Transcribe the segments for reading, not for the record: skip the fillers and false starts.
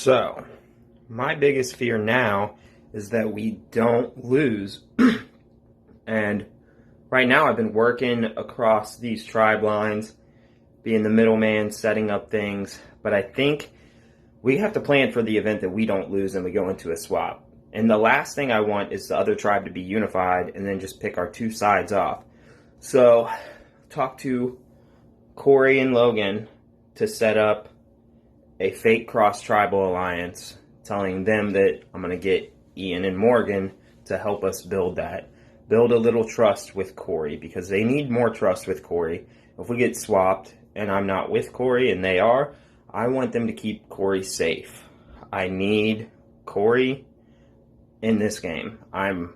So, my biggest fear now is that we don't lose. And right now I've been working across these tribe lines, being the middleman, setting up things. But I think we have to plan for the event that we don't lose and we go into a swap. And the last thing I want is the other tribe to be unified and then just pick our two sides off. So, talk to Corey and Logan to set up a fake cross-tribal alliance, telling them that I'm going to get Ian and Morgan to help us build that. Build a little trust with Corey, because they need more trust with Corey. If we get swapped and I'm not with Corey and they are, I want them to keep Corey safe. I need Corey in this game. I'm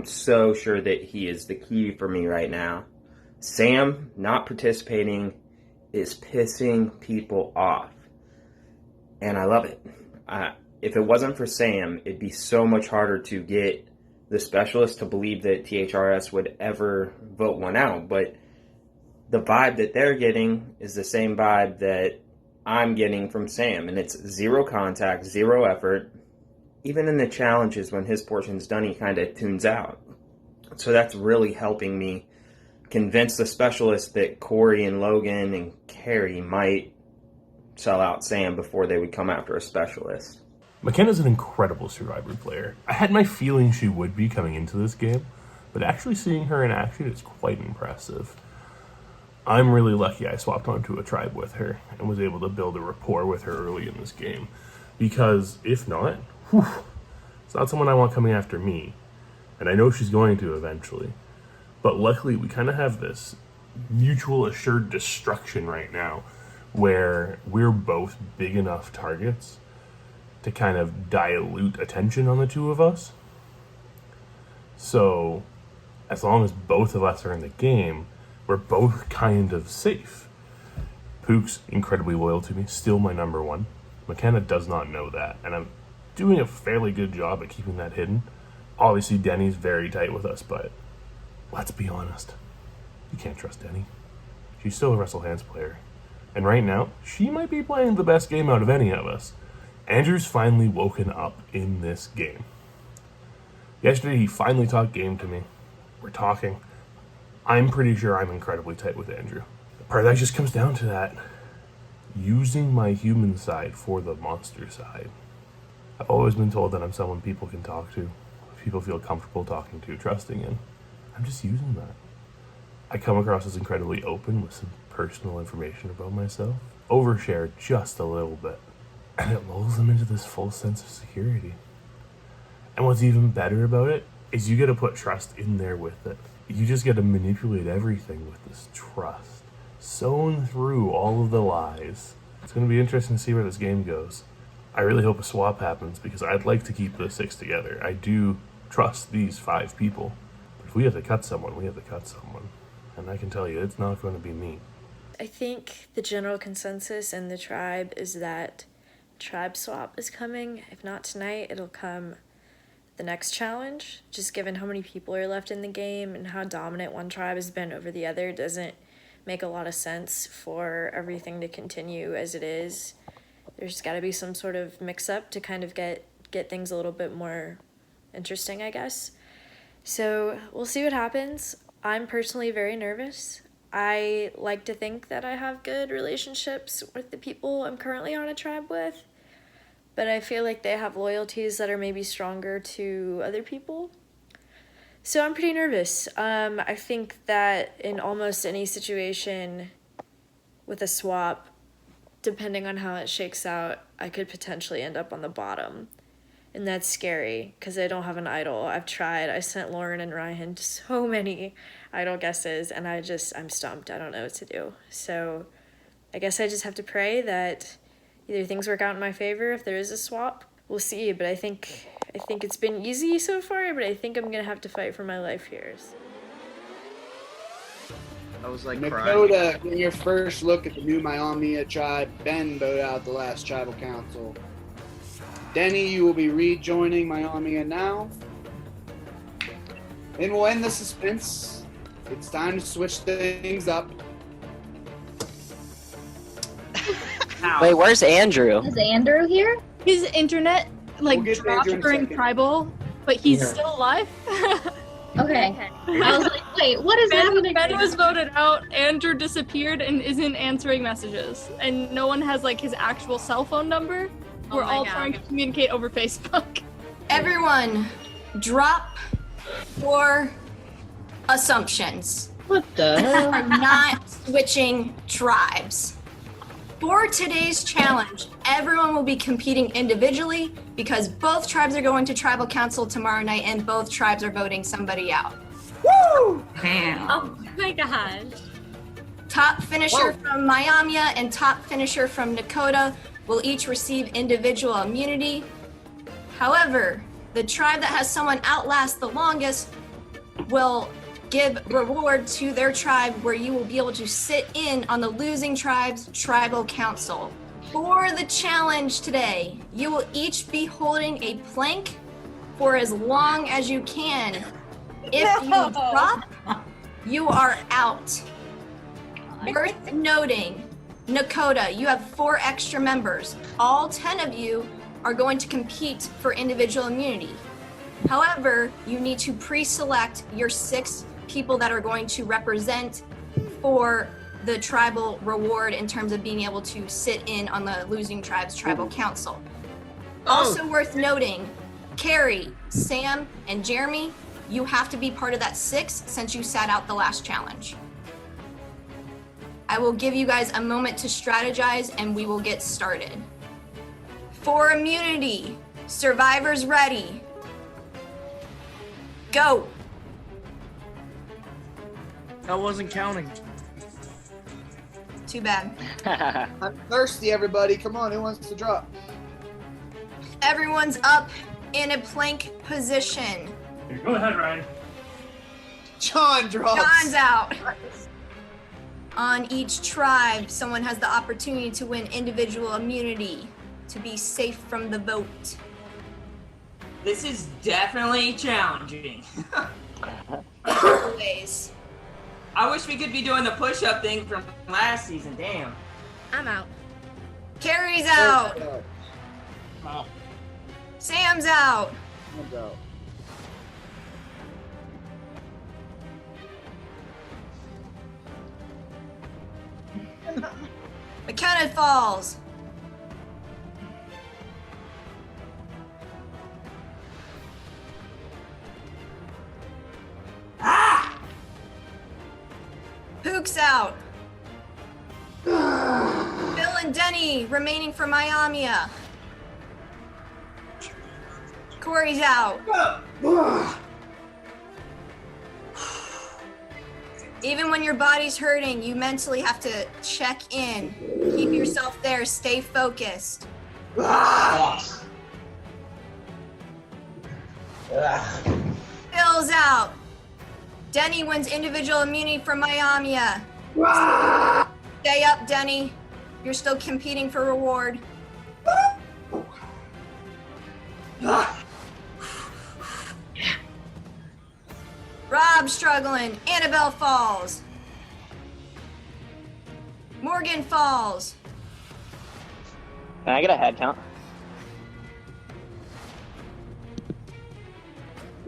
so sure that he is the key for me right now. Sam not participating is pissing people off. And I love it. If it wasn't for Sam, it'd be so much harder to get the specialists to believe that TRHS would ever vote one out. But the vibe that they're getting is the same vibe that I'm getting from Sam. And it's zero contact, zero effort. Even in the challenges, when his portion's done, he kind of tunes out. So that's really helping me convince the specialists that Corey and Logan and Carrie might sell out Sam before they would come after a specialist. McKenna's an incredible Survivor player. I had my feeling she would be coming into this game, but actually seeing her in action is quite impressive. I'm really lucky I swapped onto a tribe with her and was able to build a rapport with her early in this game, because if not, it's not someone I want coming after me, and I know she's going to eventually. But luckily, we kind of have this mutual assured destruction right now, where we're both big enough targets to kind of dilute attention on the two of us. So, as long as both of us are in the game, we're both kind of safe. Pook's incredibly loyal to me, still my number one. McKenna does not know that, and I'm doing a fairly good job at keeping that hidden. Obviously, Denny's very tight with us, but let's be honest. You can't trust Denny. She's still a Wrestle Hands player. And right now, she might be playing the best game out of any of us. Andrew's finally woken up in this game. Yesterday, he finally talked game to me. We're talking. I'm pretty sure I'm incredibly tight with Andrew. Part of that just comes down to that. Using my human side for the monster side. I've always been told that I'm someone people can talk to, people feel comfortable talking to, trusting in. I'm just using that. I come across as incredibly open with some personal information about myself, overshare just a little bit, and it lulls them into this full sense of security. And what's even better about it is you get to put trust in there with it. You just get to manipulate everything with this trust, sewn through all of the lies. It's going to be interesting to see where this game goes. I really hope a swap happens, because I'd like to keep the 6 together. I do trust these 5 people. But if we have to cut someone, we have to cut someone. And I can tell you, it's not going to be me. I think the general consensus in the tribe is that tribe swap is coming. If not tonight, it'll come the next challenge. Just given how many people are left in the game and how dominant one tribe has been over the other, doesn't make a lot of sense for everything to continue as it is. There's got to be some sort of mix-up to kind of get things a little bit more interesting, I guess. So we'll see what happens. I'm personally very nervous. I like to think that I have good relationships with the people I'm currently on a tribe with, but I feel like they have loyalties that are maybe stronger to other people. So I'm pretty nervous. I think that in almost any situation with a swap, depending on how it shakes out, I could potentially end up on the bottom. And that's scary, because I don't have an idol. I've tried. I sent Lauren and Ryan so many idol guesses, and I'm stumped. I don't know what to do. So I guess I just have to pray that either things work out in my favor if there is a swap. We'll see, but I think it's been easy so far, but I think I'm going to have to fight for my life here. I was like Dakota, in your first look at the new Miami tribe, Ben voted out the last tribal council. Denny, you will be rejoining Miami now. And we'll end the suspense. It's time to switch things up. Wait, where's Andrew? Is Andrew here? His internet We'll get to dropped Andrew in a during second. tribal, but he's still alive. Okay. I was like, wait, what is happening? Ben was voted out. Andrew disappeared and isn't answering messages, and no one has his actual cell phone number. We're all trying to communicate over Facebook. Everyone, drop your assumptions. What the hell? Are not switching tribes. For today's challenge, everyone will be competing individually because both tribes are going to tribal council tomorrow night and both tribes are voting somebody out. Woo! Oh my gosh. Top finisher from Miamia and top finisher from Nakota will each receive individual immunity. However, the tribe that has someone outlast the longest will give reward to their tribe where you will be able to sit in on the losing tribe's tribal council. For the challenge today, you will each be holding a plank for as long as you can. If you drop, you are out. Worth noting, Nakota, you have 4 extra members. All 10 of you are going to compete for individual immunity. However, you need to pre-select your 6 people that are going to represent for the tribal reward in terms of being able to sit in on the losing tribe's tribal council. Also worth noting, Carrie, Sam, and Jeremy, you have to be part of that 6 since you sat out the last challenge. I will give you guys a moment to strategize and we will get started. For immunity, survivors ready. Go. I wasn't counting. Too bad. I'm thirsty, everybody. Come on, who wants to drop? Everyone's up in a plank position. Go ahead, Ryan. John drops. John's out. On each tribe, someone has the opportunity to win individual immunity to be safe from the vote. This is definitely challenging. Always. I wish we could be doing the push-up thing from last season. Damn. I'm out. Carrie's out. Oh. Sam's out. Sam's out. McKenna falls. Pook's out. Bill and Denny remaining for Miamia. Corey's out. Even when your body's hurting, you mentally have to check in. Keep yourself there. Stay focused. Bill's out. Denny wins individual immunity from Miamia. Stay up, Denny. You're still competing for reward. Rob struggling. Annabelle falls. Morgan falls. Can I get a head count?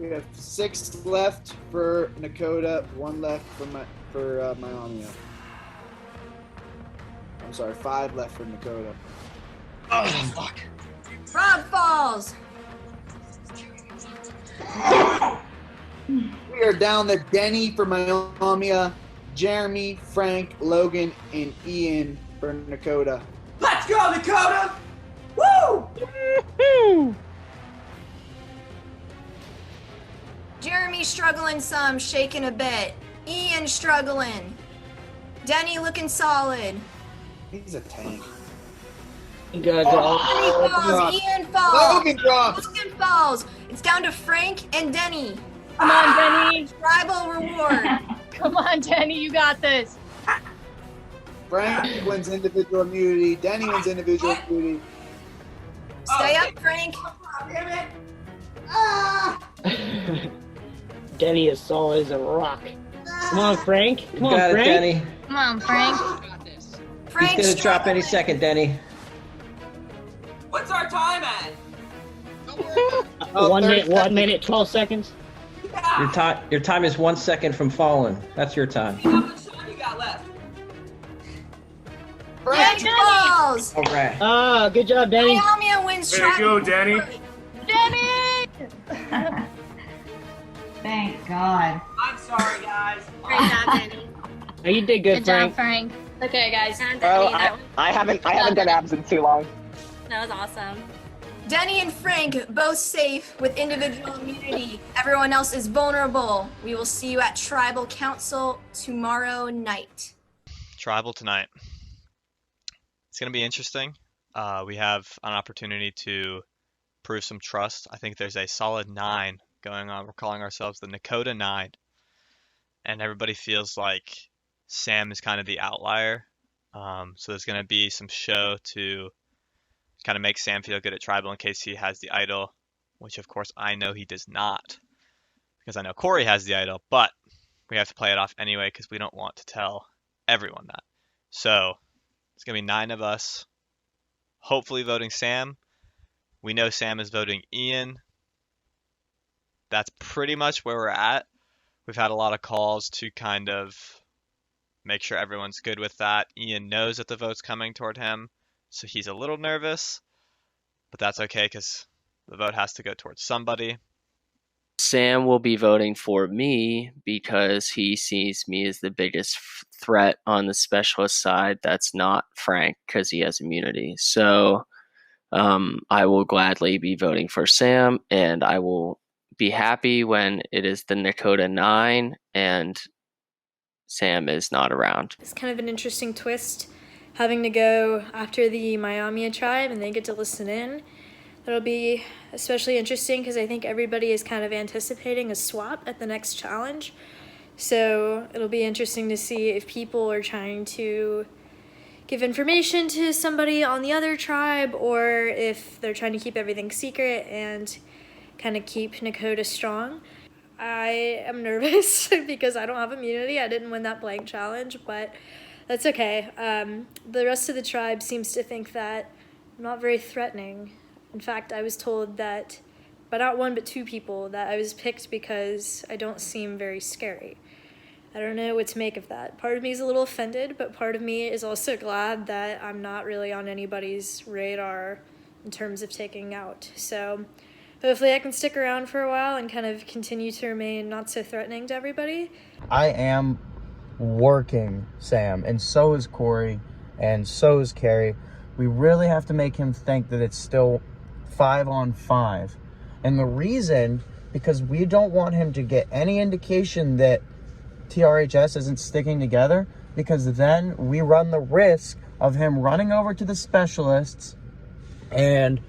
We have 6 left for Nakota, 1 left for Miamia. I'm sorry, 5 left for Nakota. Oh, fuck. Rob falls. We are down to Denny for Miamia, Jeremy, Frank, Logan, and Ian for Nakota. Let's go, Nakota! Woo! Woo! Jeremy struggling some, shaking a bit. Ian struggling. Denny looking solid. He's a tank. You gotta Denny go. falls. Ian falls. Logan drops. Logan falls. It's down to Frank and Denny. Come on, Denny. Tribal reward. Come on, Denny. You got this. Frank wins individual immunity. Denny wins individual immunity. Stay up, Frank. Damn it! Denny is solid as a rock. Come on, Frank. Come on, Got it, Frank. Denny. Come on, Frank. Frank's He's gonna drop any struggling. second, Denny. What's our time at? Oh, 1 minute, 30 1 minute, 12 seconds. Your time is 1 second from falling. That's your time. How much time you got left? Danny falls. All right. Ah, good job, Danny. Miami wins There you go, Danny. Danny! Thank God. I'm sorry, guys. Great job, Danny. Oh, you did good, Good job, Frank. Frank. Okay, guys. Bro, I haven't done abs in too long. That was awesome. Denny and Frank both safe with individual immunity. Everyone else is vulnerable. We will see you at Tribal Council tomorrow night. Tribal tonight. It's going to be interesting. We have an opportunity to prove some trust. I think there's a solid 9 going on. We're calling ourselves the Nakota 9. And everybody feels like Sam is kind of the outlier. So there's going to be some show to kind of make Sam feel good at Tribal in case he has the idol, which of course I know he does not, because I know Corey has the idol, but we have to play it off anyway because we don't want to tell everyone that. So it's going to be 9 of us, hopefully voting Sam. We know Sam is voting Ian. That's pretty much where we're at. We've had a lot of calls to kind of make sure everyone's good with that. Ian knows that the vote's coming toward him, so he's a little nervous, but that's okay because the vote has to go towards somebody. Sam will be voting for me because he sees me as the biggest threat on the specialist side. That's not Frank because he has immunity. So I will gladly be voting for Sam, and I will be happy when it is the Nakota 9 and Sam is not around. It's kind of an interesting twist having to go after the Miami tribe and they get to listen in. That'll be especially interesting because I think everybody is kind of anticipating a swap at the next challenge. So it'll be interesting to see if people are trying to give information to somebody on the other tribe or if they're trying to keep everything secret and kind of keep Nakota strong. I am nervous because I don't have immunity. I didn't win that blank challenge, but that's okay. The rest of the tribe seems to think that I'm not very threatening. In fact, I was told that by not 1 but 2 people that I was picked because I don't seem very scary. I don't know what to make of that. Part of me is a little offended, but part of me is also glad that I'm not really on anybody's radar in terms of taking out. So hopefully I can stick around for a while and kind of continue to remain not so threatening to everybody. I am working Sam, and so is Corey, and so is Carrie. We really have to make him think that it's still 5 on 5. And the reason, because we don't want him to get any indication that TRHS isn't sticking together, because then we run the risk of him running over to the specialists and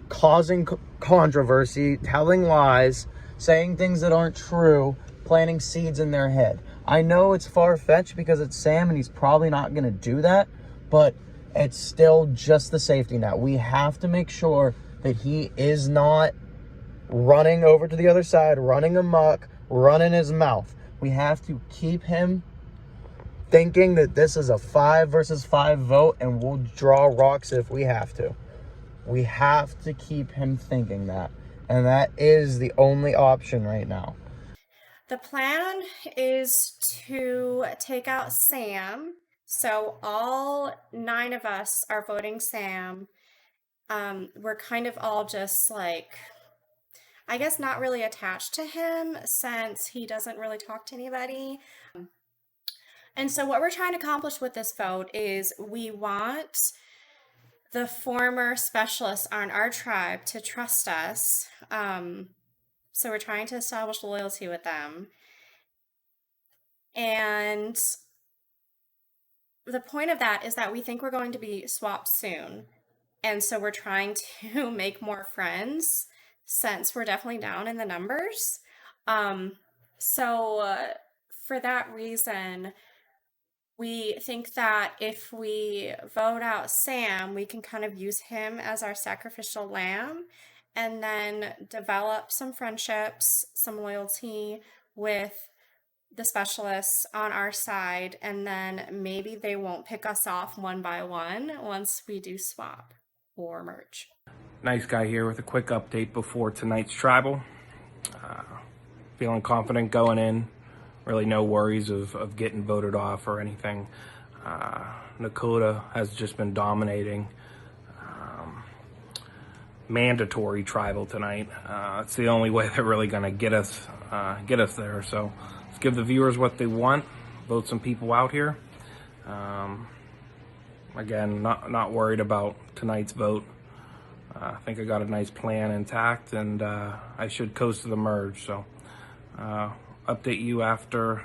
causing controversy, telling lies, saying things that aren't true, planting seeds in their head. I know it's far-fetched because it's Sam and he's probably not going to do that, but it's still just the safety net. We have to make sure that he is not running over to the other side, running amok, running his mouth. We have to keep him thinking that this is a 5 versus 5 vote and we'll draw rocks if we have to. We have to keep him thinking that. And that is the only option right now. The plan is to take out Sam. So all 9 of us are voting Sam. We're kind of all just like, I guess not really attached to him since he doesn't really talk to anybody. And so what we're trying to accomplish with this vote is we want the former specialists on our tribe to trust us. So we're trying to establish loyalty with them. And the point of that is that we think we're going to be swapped soon. And so we're trying to make more friends since we're definitely down in the numbers. So for that reason, we think that if we vote out Sam, we can kind of use him as our sacrificial lamb and then develop some friendships, some loyalty with the specialists on our side, and then maybe they won't pick us off 1 by 1 once we do swap or merge. Nice Guy here with a quick update before tonight's tribal. Feeling confident going in. Really no worries of getting voted off or anything. Nakota has just been dominating. Mandatory tribal tonight. It's the only way they're really going to get us there. So let's give the viewers what they want. Vote some people out here. Again, not worried about tonight's vote. I think I got a nice plan intact, and I should coast to the merge. So update you after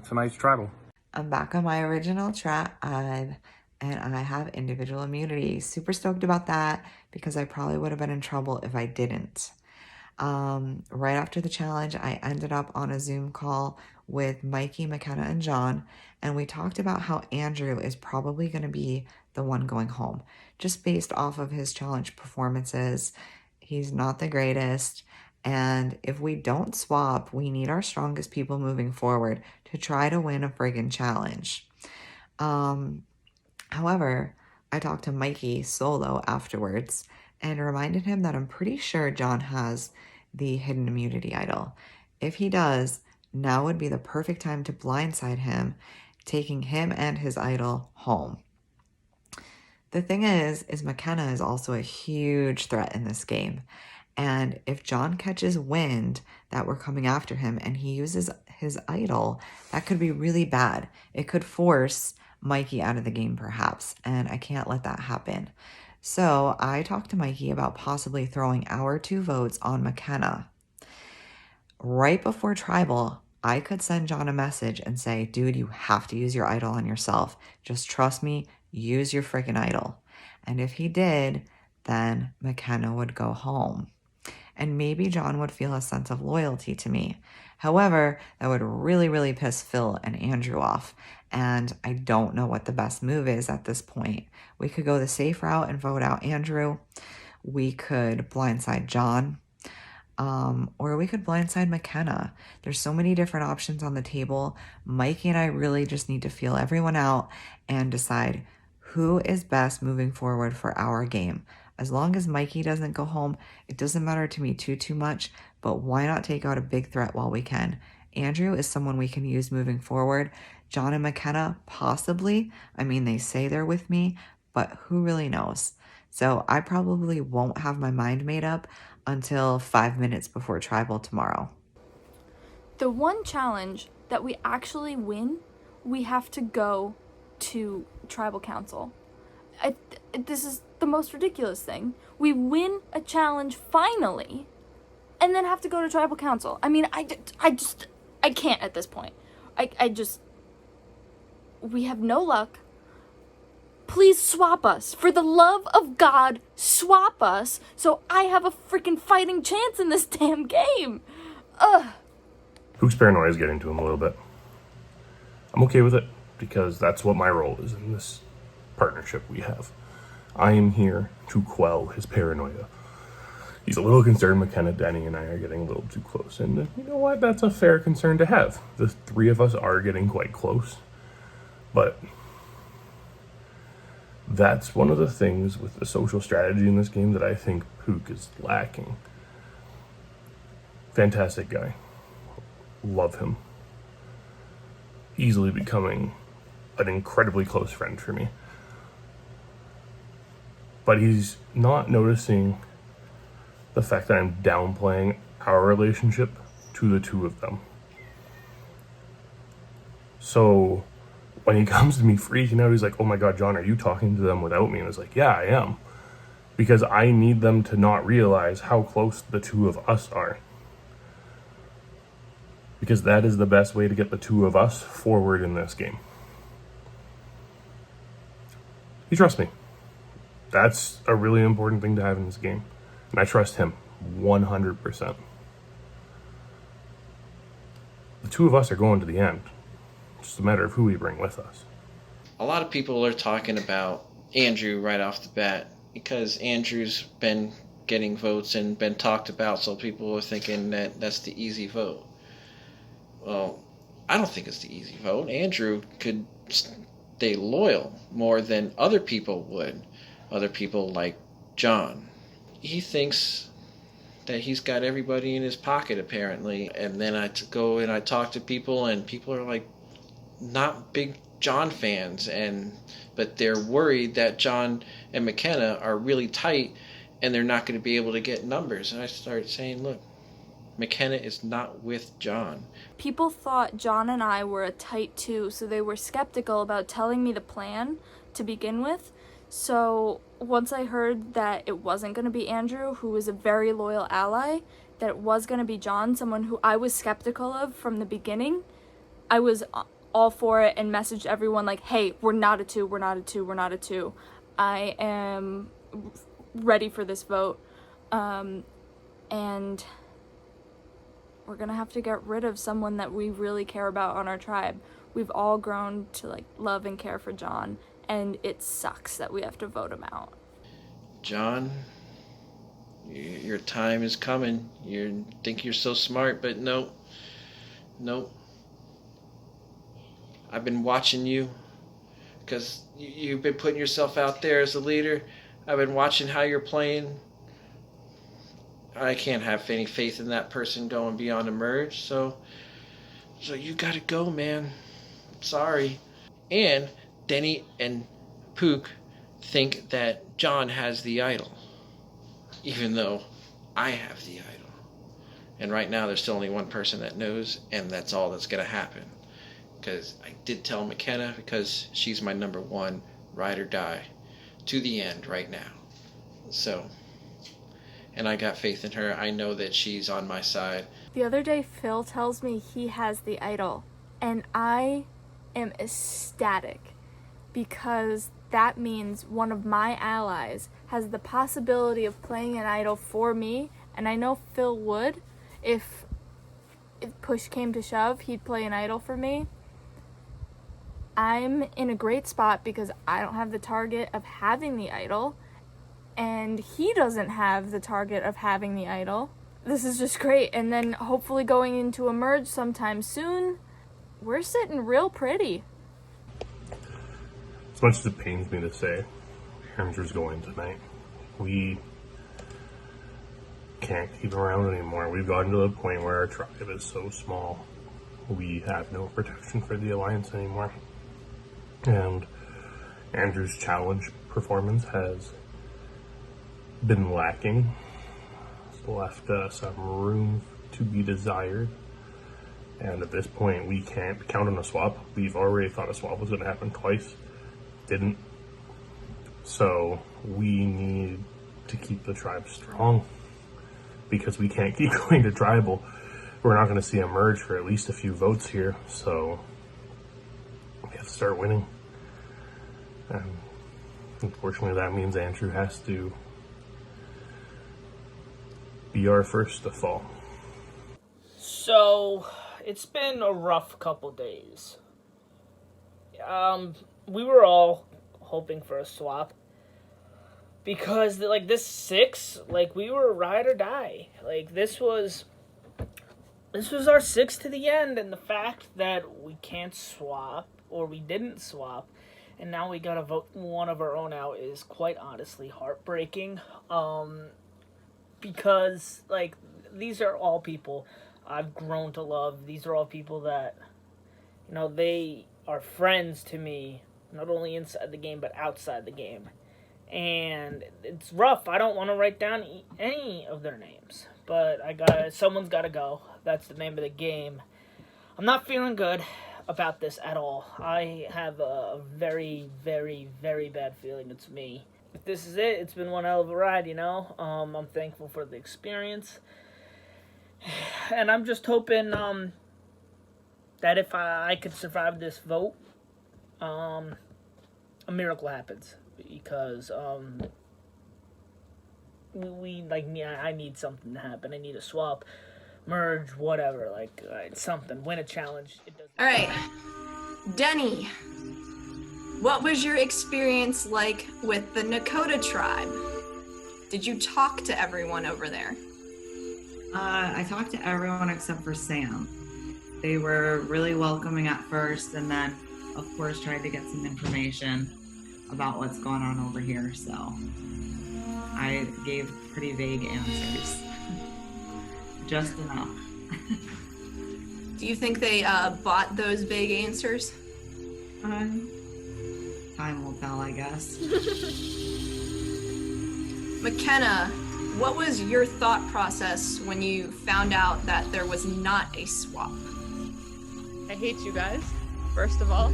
tonight's tribal. I'm back on my original tribe, and I have individual immunity. Super stoked about that because I probably would have been in trouble if I didn't. Right after the challenge, I ended up on a Zoom call with Mikey, McKenna, and John, and we talked about how Andrew is probably going to be the one going home, just based off of his challenge performances. He's not the greatest, and if we don't swap, we need our strongest people moving forward to try to win a friggin' challenge. However, I talked to Mikey solo afterwards and reminded him that I'm pretty sure John has the hidden immunity idol. If he does, now would be the perfect time to blindside him, taking him and his idol home. The thing is McKenna is also a huge threat in this game. And if John catches wind that we're coming after him and he uses his idol, that could be really bad. It could force Mikey out of the game perhaps, and I can't let that happen. So I talked to Mikey about possibly throwing our 2 votes on McKenna. Right before tribal, I could send John a message and say, dude, you have to use your idol on yourself. Just trust me, use your freaking idol. And if he did, then McKenna would go home. And maybe John would feel a sense of loyalty to me. However, that would really, really piss Phil and Andrew off. And I don't know what the best move is at this point. We could go the safe route and vote out Andrew. We could blindside John. Or we could blindside McKenna. There's so many different options on the table. Mikey and I really just need to feel everyone out and decide who is best moving forward for our game. As long as Mikey doesn't go home, it doesn't matter to me too much, but why not take out a big threat while we can? Andrew is someone we can use moving forward. John and McKenna, possibly. I mean, they say they're with me, but who really knows? So I probably won't have my mind made up until 5 minutes before tribal tomorrow. The one challenge that we actually win, we have to go to tribal council. This is the most ridiculous thing. We win a challenge finally, and then have to go to tribal council. I mean, I can't at this point. We have no luck. Please swap us. For the love of God, swap us so I have a freaking fighting chance in this damn game. Ugh. Pook's paranoia is getting to him a little bit. I'm okay with it because that's what my role is in this partnership we have. I am here to quell his paranoia. He's a little concerned McKenna, Denny, and I are getting a little too close. And you know what? That's a fair concern to have. The 3 of us are getting quite close. But that's one of the things with the social strategy in this game that I think Pook is lacking. Fantastic guy. Love him. Easily becoming an incredibly close friend for me. But he's not noticing the fact that I'm downplaying our relationship to the 2 of them. So when he comes to me freaking out, he's like, oh my God, John, are you talking to them without me? And I was like, yeah, I am. Because I need them to not realize how close the 2 of us are. Because that is the best way to get the 2 of us forward in this game. He trusts me. That's a really important thing to have in this game. And I trust him 100%. The 2 of us are going to the end. It's just a matter of who we bring with us. A lot of people are talking about Andrew right off the bat because Andrew's been getting votes and been talked about, so people are thinking that that's the easy vote. Well, I don't think it's the easy vote. Andrew could stay loyal more than other people would. Other people like John. he thinks that he's got everybody in his pocket apparently. And then I go and I talk to people, and people are like not big John fans, but they're worried that John and McKenna are really tight and they're not going to be able to get numbers. And I started saying, look, McKenna is not with John. People thought John and I were a tight two, so they were skeptical about telling me the plan to begin with. So once I heard that it wasn't going to be Andrew, who was a very loyal ally, that it was going to be John, someone who I was skeptical of from the beginning, I was all for it and messaged everyone like, hey, we're not a two, we're not a two, we're not a two. I am ready for this vote. And we're gonna have to get rid of someone that we really care about on our tribe. We've all grown to like love and care for John, and it sucks that we have to vote him out. John, your time is coming. You think you're so smart, but no. I've been watching you because you've been putting yourself out there as a leader. I've been watching how you're playing. I can't have any faith in that person going beyond a merge, so you gotta go, man. Sorry. And Denny and Pook think that John has the idol, even though I have the idol. And right now there's still only one person that knows, and that's all that's gonna happen. Because I did tell McKenna, because she's my number one ride or die to the end right now. So, and I got faith in her. I know that she's on my side. The other day, Phil tells me he has the idol, and I am ecstatic because that means one of my allies has the possibility of playing an idol for me, and I know Phil would. If push came to shove, he'd play an idol for me. I'm in a great spot because I don't have the target of having the idol, and he doesn't have the target of having the idol. This is just great. And then hopefully going into a merge sometime soon, we're sitting real pretty. As much as it pains me to say, Andrew's going tonight. We can't keep him around anymore. We've gotten to the point where our tribe is so small, we have no protection for the Alliance anymore. And Andrew's challenge performance has been lacking. It's left some room to be desired. And at this point, we can't count on a swap. We've already thought a swap was going to happen twice. Didn't. So we need to keep the tribe strong, because we can't keep going to tribal. We're not going to see a merge for at least a few votes here. So we have to start winning. And unfortunately, that means Andrew has to be our first to fall. So, it's been a rough couple days. We were all hoping for a swap, because like this 6, like we were ride or die. Like this was our 6 to the end, and the fact that we can't swap, or we didn't swap, and now we gotta vote one of our own out is quite honestly heartbreaking. Because like these are all people I've grown to love. These are all people that, you know, they are friends to me, not only inside the game but outside the game. And it's rough. I don't want to write down any of their names, but someone's got to go. That's the name of the game. I'm not feeling good about this at all. I have a very, very, very bad feeling it's me. If this is it, it's been one hell of a ride, you know? I'm thankful for the experience. And I'm just hoping that if I could survive this vote, a miracle happens. Because I need something to happen. I need a swap, merge, whatever, like something. Win a challenge. All right, Denny, what was your experience like with the Nakota tribe? Did you talk to everyone over there? I talked to everyone except for Sam. They were really welcoming at first, and then, of course, tried to get some information about what's going on over here. So I gave pretty vague answers. Just enough. Do you think they bought those vague answers? Time will tell, I guess. McKenna, what was your thought process when you found out that there was not a swap? I hate you guys, first of all,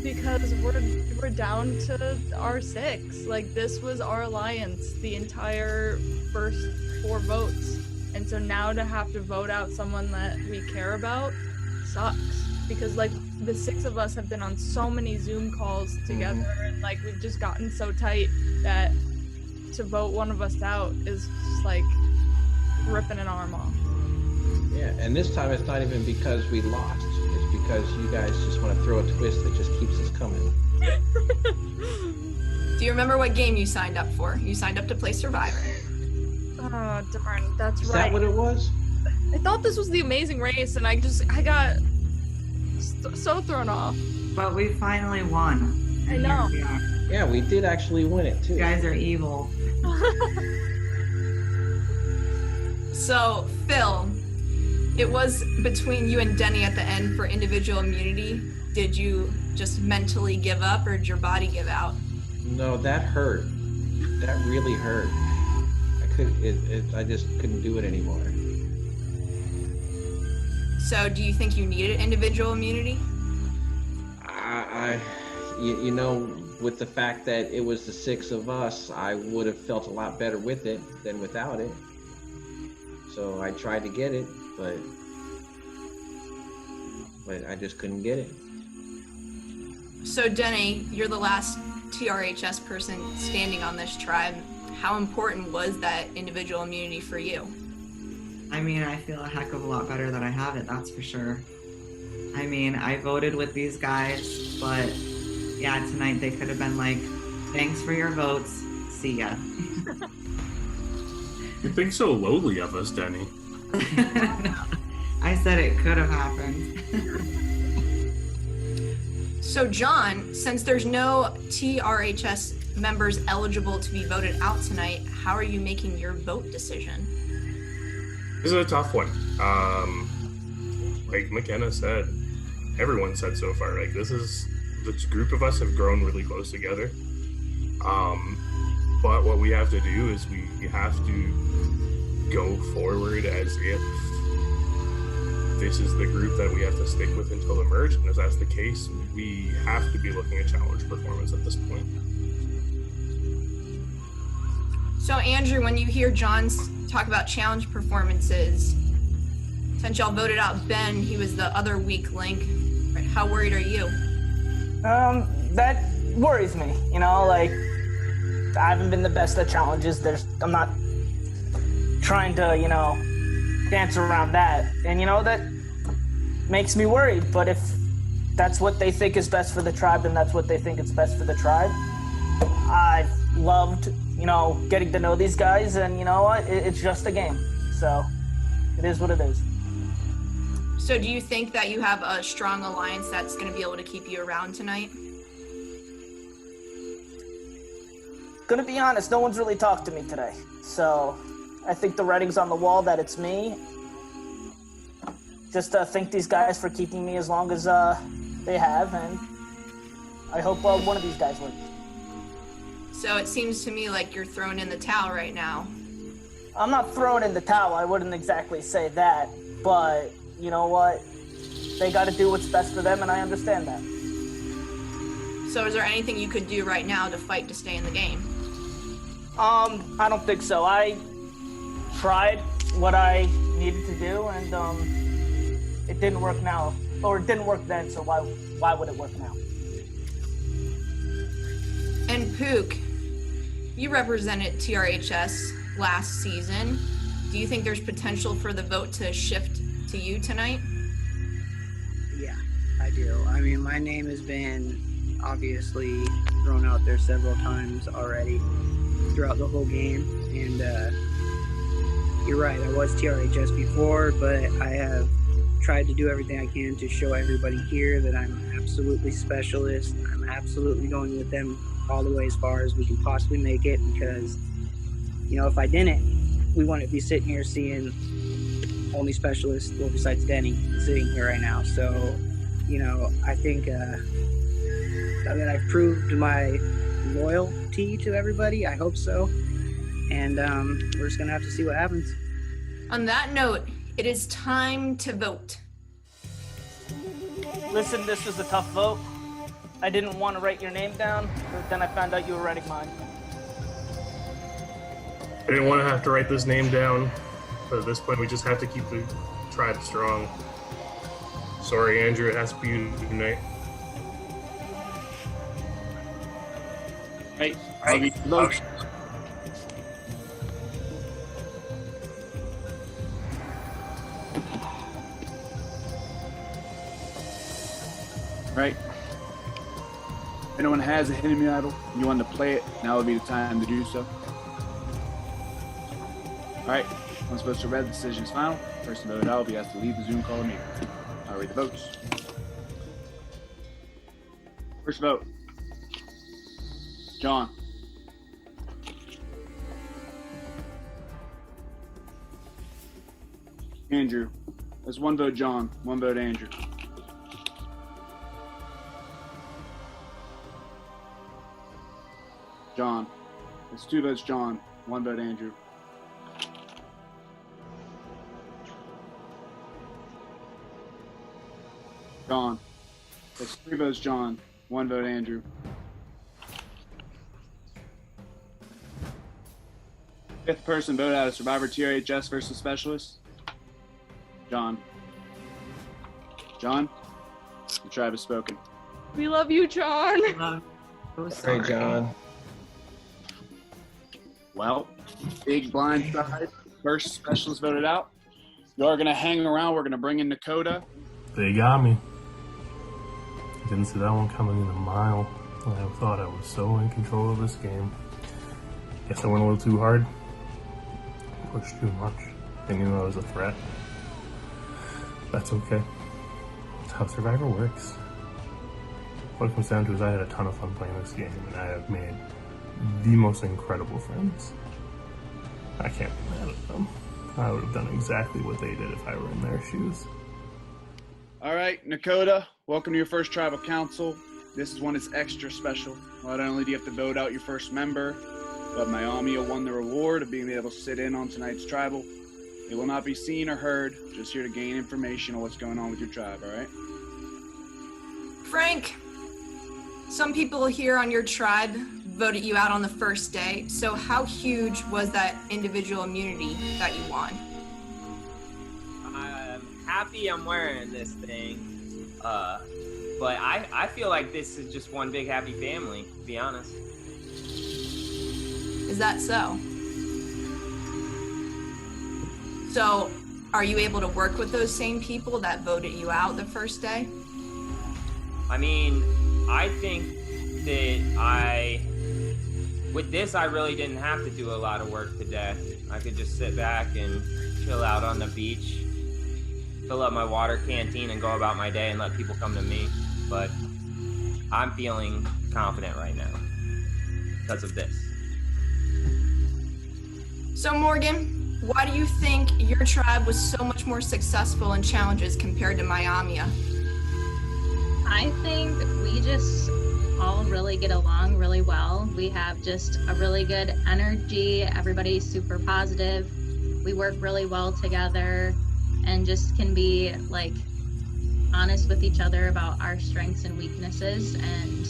because we're down to our 6. Like, this was our alliance the entire first 4 votes, and so now to have to vote out someone that we care about sucks, because like the 6 of us have been on so many Zoom calls together, and like we've just gotten so tight that to vote one of us out is just like ripping an arm off. Yeah, and this time it's not even because we lost. It's because you guys just want to throw a twist that just keeps us coming. Do you remember what game you signed up for? You signed up to play Survivor. Oh, darn, that's Is right. that what it was? I thought this was the Amazing Race, and I got so thrown off. But we finally won. I know. Yeah, we did actually win it too. You guys are evil. So, Phil, it was between you and Denny at the end for individual immunity. Did you just mentally give up, or did your body give out? No, that hurt. That really hurt. I just couldn't do it anymore. So, do you think you needed individual immunity? You know, with the fact that it was the 6 of us, I would have felt a lot better with it than without it. So I tried to get it, but I just couldn't get it. So, Denny, you're the last TRHS person standing on this tribe. How important was that individual immunity for you? I mean, I feel a heck of a lot better that I have it, that's for sure. I mean, I voted with these guys, but yeah, tonight they could have been like, thanks for your votes, see ya. You think so lowly of us, Denny. I said it could have happened. So, John, since there's no TRHS members eligible to be voted out tonight, how are you making your vote decision? This is a tough one. Like McKenna said, everyone said so far, like this group of us have grown really close together. But what we have to do is we have to go forward as if this is the group that we have to stick with until the merge, and if that's the case, we have to be looking at challenge performance at this point. So, Andrew, when you hear John talk about challenge performances, since y'all voted out Ben, he was the other weak link, right? How worried are you? That worries me, you know, like, I haven't been the best at challenges. I'm not trying to, you know, dance around that. And, you know, that makes me worried. But if that's what they think is best for the tribe, then that's what they think is best for the tribe. I've loved, you know, getting to know these guys, and you know what? It's just a game. So it is what it is. So do you think that you have a strong alliance that's going to be able to keep you around tonight? Gonna be honest, no one's really talked to me today. So I think the writing's on the wall that it's me. Just thank these guys for keeping me as long as they have, and I hope one of these guys wins. So it seems to me like you're throwing in the towel right now. I'm not throwing in the towel, I wouldn't exactly say that, but you know what? They gotta do what's best for them, and I understand that. So is there anything you could do right now to fight to stay in the game? I don't think so. I tried what I needed to do, and it didn't work now, or it didn't work then, so why would it work now? And Pook, you represented TRHS last season. Do you think there's potential for the vote to shift to you tonight? Yeah, I do. I mean, my name has been obviously thrown out there several times already throughout the whole game, and you're right, I was TRHS before, but I have tried to do everything I can to show everybody here that I'm absolutely specialist. I'm absolutely going with them all the way as far as we can possibly make it, because, you know, if I didn't, we wouldn't be sitting here seeing only specialists, well, besides Denny, sitting here right now. So, you know, I think that I've proved my loyalty to everybody. I hope so. And we're just going to have to see what happens. On that note, it is time to vote. Listen, this was a tough vote. I didn't want to write your name down, but then I found out you were writing mine. I didn't want to have to write this name down, but at this point we just have to keep the tribe strong. Sorry, Andrew, it has to be you tonight. Right. Vote. Right. If anyone has a hidden idol and you want to play it, now would be the time to do so. Alright, once votes are read, the decision is final. Person voted out will be asked to leave the Zoom call meeting. I'll read the votes. First vote. John. Andrew. That's one vote John, one vote Andrew. John. It's 2 votes John, 1 vote Andrew. John. It's 3 votes John, 1 vote Andrew. Fifth person voted out of Survivor TRHS versus Specialist. John. John, the tribe has spoken. We love you, John. Hey, John. Well, big blind side. First specialist voted out. You are going to hang around. We're going to bring in Dakota. They got me. Didn't see that one coming in a mile. I thought I was so in control of this game. Guess I went a little too hard. Pushed too much. They knew I was a threat. That's okay. That's how Survivor works. What it comes down to is I had a ton of fun playing this game, and I have made the most incredible friends. I can't be mad at them. I would have done exactly what they did if I were in their shoes. All right, Dakota, welcome to your first tribal council. This one is extra special. Not only do you have to vote out your first member, but Miami won the reward of being able to sit in on tonight's tribal. It will not be seen or heard, just here to gain information on what's going on with your tribe, all right? Frank, some people here on your tribe voted you out on the first day, so how huge was that individual immunity that you won? I'm happy I'm wearing this thing, but I feel like this is just one big happy family, to be honest. Is that so? So, are you able to work with those same people that voted you out the first day? I mean, I think that with this, I really didn't have to do a lot of work today. I could just sit back and chill out on the beach, fill up my water canteen, and go about my day and let people come to me. But I'm feeling confident right now because of this. So, Morgan, why do you think your tribe was so much more successful in challenges compared to Miami? I think we just all really get along really well. We have just a really good energy. Everybody's super positive. We work really well together and just can be like honest with each other about our strengths and weaknesses, and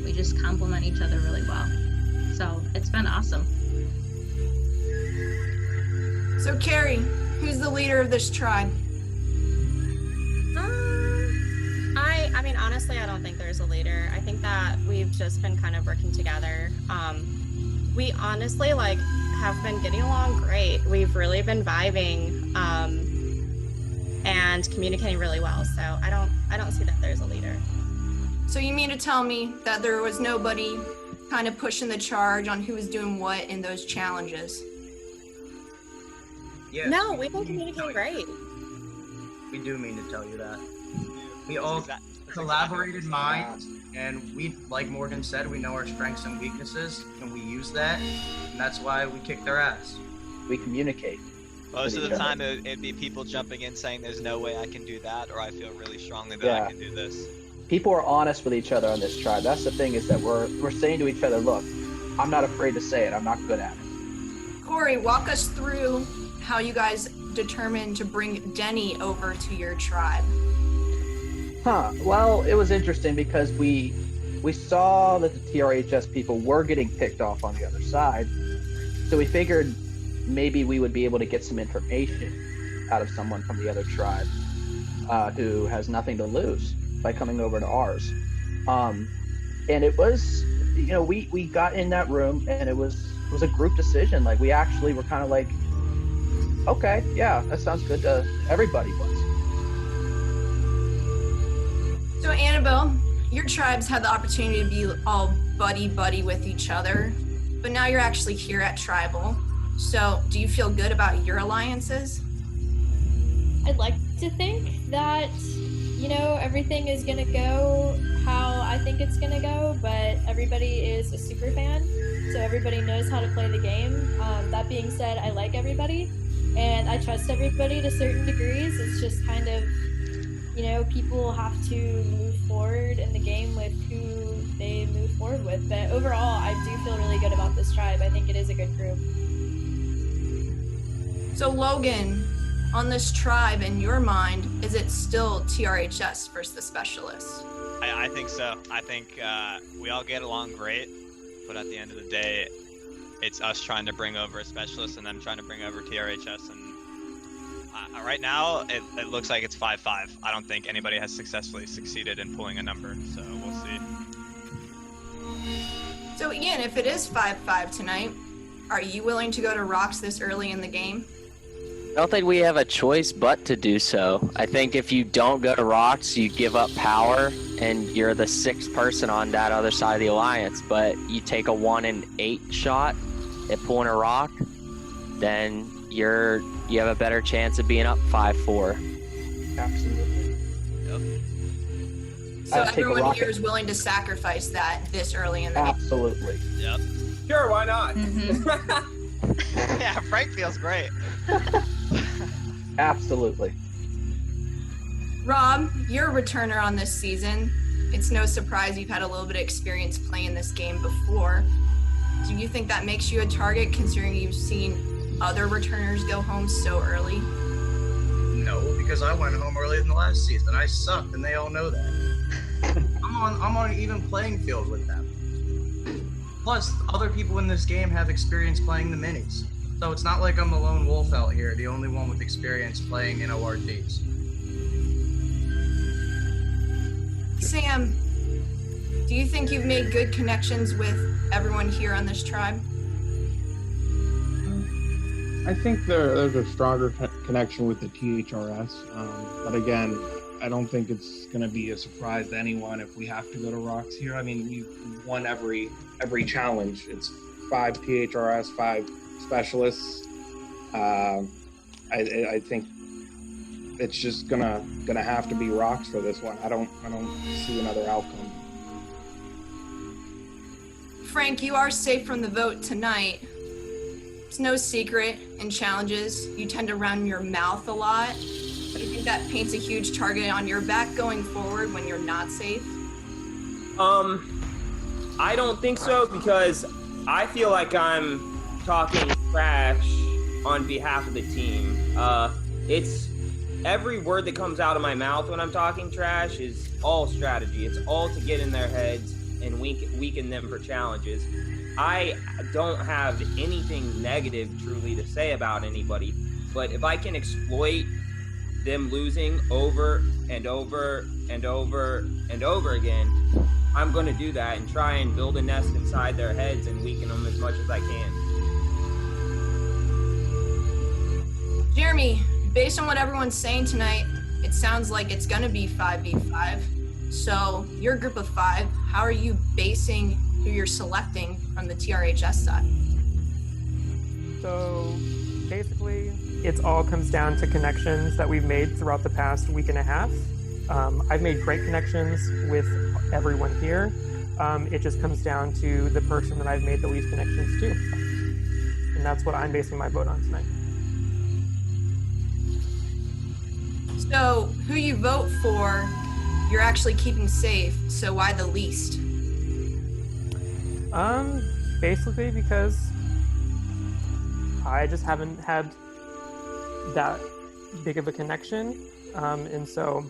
we just complement each other really well. So it's been awesome. So, Carrie, who's the leader of this tribe? I mean, honestly, I don't think there's a leader. I think that we've just been kind of working together. We honestly, have been getting along great. We've really been vibing and communicating really well. So I don't see that there's a leader. So you mean to tell me that there was nobody kind of pushing the charge on who was doing what in those challenges? Yes, no, we've been communicating great. We do mean to tell you that. We all collaborated minds, and we, like Morgan said, we know our strengths and weaknesses, and we use that, and that's why we kick their ass. We communicate. Most of the time, it'd be people jumping in saying, "There's no way I can do that," or "I feel really strongly that I can do this." People are honest with each other on this tribe. That's the thing, is that we're saying to each other, look, I'm not afraid to say it. I'm not good at it. Corey, walk us through how you guys determined to bring Denny over to your tribe. Well, it was interesting because we saw that the TRHS people were getting picked off on the other side. So we figured maybe we would be able to get some information out of someone from the other tribe who has nothing to lose by coming over to ours. And it was, we got in that room, and it was a group decision. Like, we actually were kind of like, okay, yeah, that sounds good to everybody. So Annabelle, your tribes had the opportunity to be all buddy-buddy with each other, but now you're actually here at Tribal. So do you feel good about your alliances? I'd like to think that, everything is gonna go how I think it's gonna go, but everybody is a super fan, so everybody knows how to play the game. That being said, I like everybody, and I trust everybody to certain degrees. It's just kind of, people have to move forward in the game with who they move forward with. But overall, I do feel really good about this tribe. I think it is a good group. So Logan, on this tribe, in your mind, is it still TRHS versus the specialists? I think so. I think we all get along great, but at the end of the day, it's us trying to bring over a specialist and them trying to bring over TRHS. And right now, it looks like it's 5-5. I don't think anybody has successfully succeeded in pulling a number, so we'll see. So Ian, if it is 5-5 tonight, are you willing to go to rocks this early in the game? I don't think we have a choice but to do so. I think if you don't go to rocks, you give up power, and you're the 6th person on that other side of the alliance. But you take a 1 in 8 shot at pulling a rock, then you have a better chance of being up 5-4. Absolutely. Yep. So everyone here is willing to sacrifice that this early in the game? Absolutely. Yep. Sure, why not? Yeah, Frank feels great. Absolutely. Rob, you're a returner on this season. It's no surprise you've had a little bit of experience playing this game before. Do you think that makes you a target, considering you've seen other returners go home so early? No, because I went home earlier than the last season. I sucked, and they all know that. I'm on an even playing field with them. Plus, other people in this game have experience playing the minis. So it's not like I'm the lone wolf out here, the only one with experience playing in ORDs. Sam, do you think you've made good connections with everyone here on this tribe? I think there's a stronger connection with the THRS, but again, I don't think it's going to be a surprise to anyone if we have to go to rocks here. I mean, we've won every challenge. It's 5 THRS, 5 specialists. I think it's just gonna have to be rocks for this one. I don't see another outcome. Frank, you are safe from the vote tonight. It's no secret in challenges you tend to run your mouth a lot. Do you think that paints a huge target on your back going forward when you're not safe? I don't think so, because I feel like I'm talking trash on behalf of the team. It's every word that comes out of my mouth when I'm talking trash is all strategy. It's all to get in their heads and weaken them for challenges. I don't have anything negative truly to say about anybody, but if I can exploit them losing over and over and over and over again, I'm going to do that and try and build a nest inside their heads and weaken them as much as I can. Jeremy, based on what everyone's saying tonight, it sounds like it's going to be 5v5. So your group of 5, how are you basing who you're selecting from the TRHS side? So basically, it all comes down to connections that we've made throughout the past week and a half. I've made great connections with everyone here. It just comes down to the person that I've made the least connections to. And that's what I'm basing my vote on tonight. So, who you vote for, you're actually keeping safe. So why the least? Basically because I just haven't had that big of a connection. And so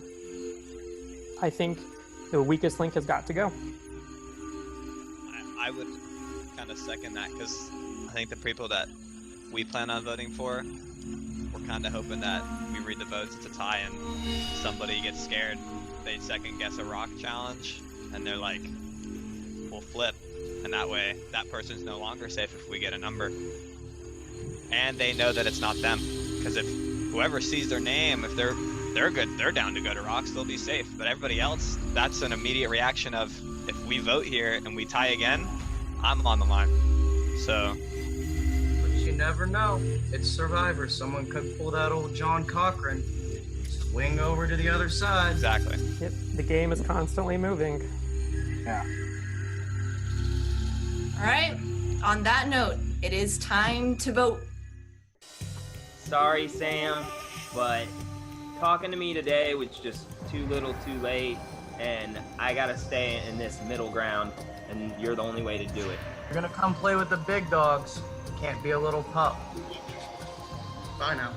I think the weakest link has got to go. I would kind of second that, because I think the people that we plan on voting for, we're kind of hoping that we read the votes, it's a tie, and somebody gets scared, they second guess a rock challenge, and they're like, we'll flip, and that way that person's no longer safe if we get a number. And they know that it's not them, because if whoever sees their name, if they're good, they're down to go to rocks, they'll be safe. But everybody else, that's an immediate reaction of, if we vote here and we tie again, I'm on the line. So, but you never know. It's Survivor. Someone could pull that old John Cochran, swing over to the other side. Exactly. Yep. The game is constantly moving. Yeah. All right. On that note, it is time to vote. Sorry, Sam, but talking to me today was just too little too late, and I gotta stay in this middle ground, and you're the only way to do it. You're gonna come play with the big dogs. Can't be a little pup. Bye now.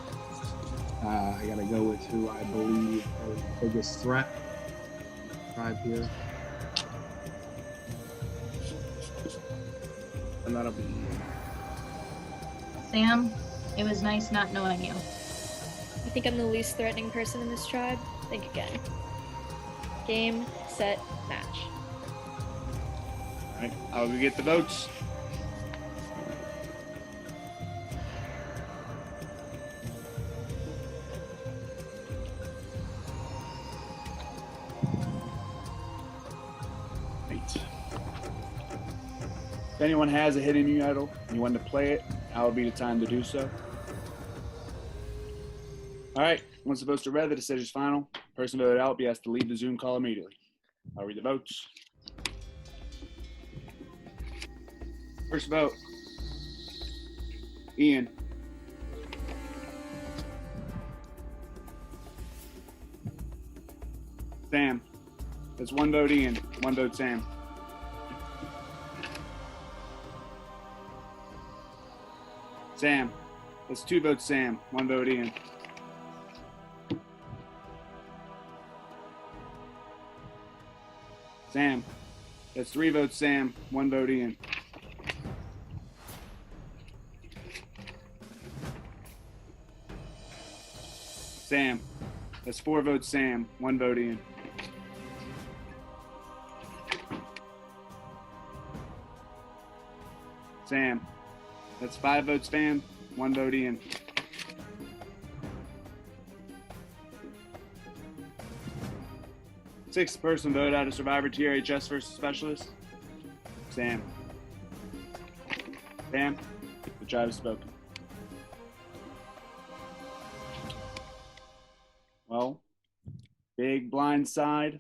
I gotta go with who I believe is the biggest threat. Tribe here. And that'll be Sam, it was nice not knowing you. I think I'm the least threatening person in this tribe. Think again. Game, set, match. All right, I'll go get the votes. Right. If anyone has a hidden new idol and you want to play it, now would be the time to do so. All right, once the votes are read, the decision is final. Person voted out will be asked to leave the Zoom call immediately. I'll read the votes. First vote, Ian. Sam. That's one vote Ian, one vote Sam. Sam. That's two votes Sam, one vote Ian. Sam. That's three votes Sam, one vote Ian. Sam. That's four votes Sam, one vote Ian. Sam. That's five votes Sam, one vote Ian. Sixth person vote out of Survivor TRHS versus Specialist. Sam. Sam, the tribe has spoken. Well, big blind side.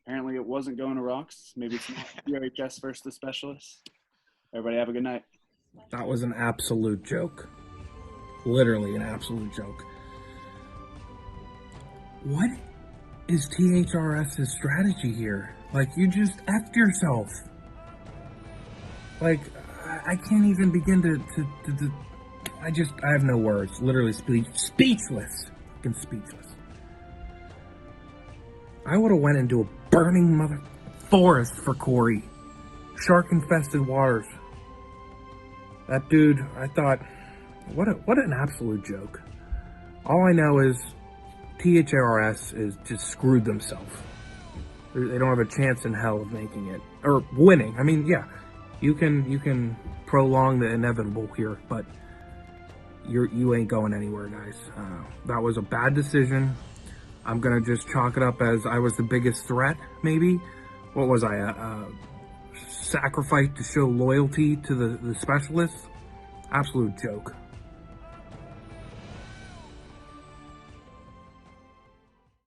Apparently it wasn't going to rocks. Maybe it's not TRHS versus the Specialist. Everybody have a good night. That was an absolute joke. Literally an absolute joke. What is THRS's strategy here? Like, you just F'd yourself. Like, I can't even begin to I have no words. Literally speechless. Fucking speechless. I would have went into a burning mother forest for Corey. Shark-infested waters. That dude, I thought, what an absolute joke. All I know is THRS is just screwed themselves. They don't have a chance in hell of making it or winning. I mean, yeah, you can prolong the inevitable here, but you ain't going anywhere, guys. That was a bad decision. I'm gonna just chalk it up as I was the biggest threat, maybe. What was I? Sacrifice to show loyalty to the specialists? Absolute joke.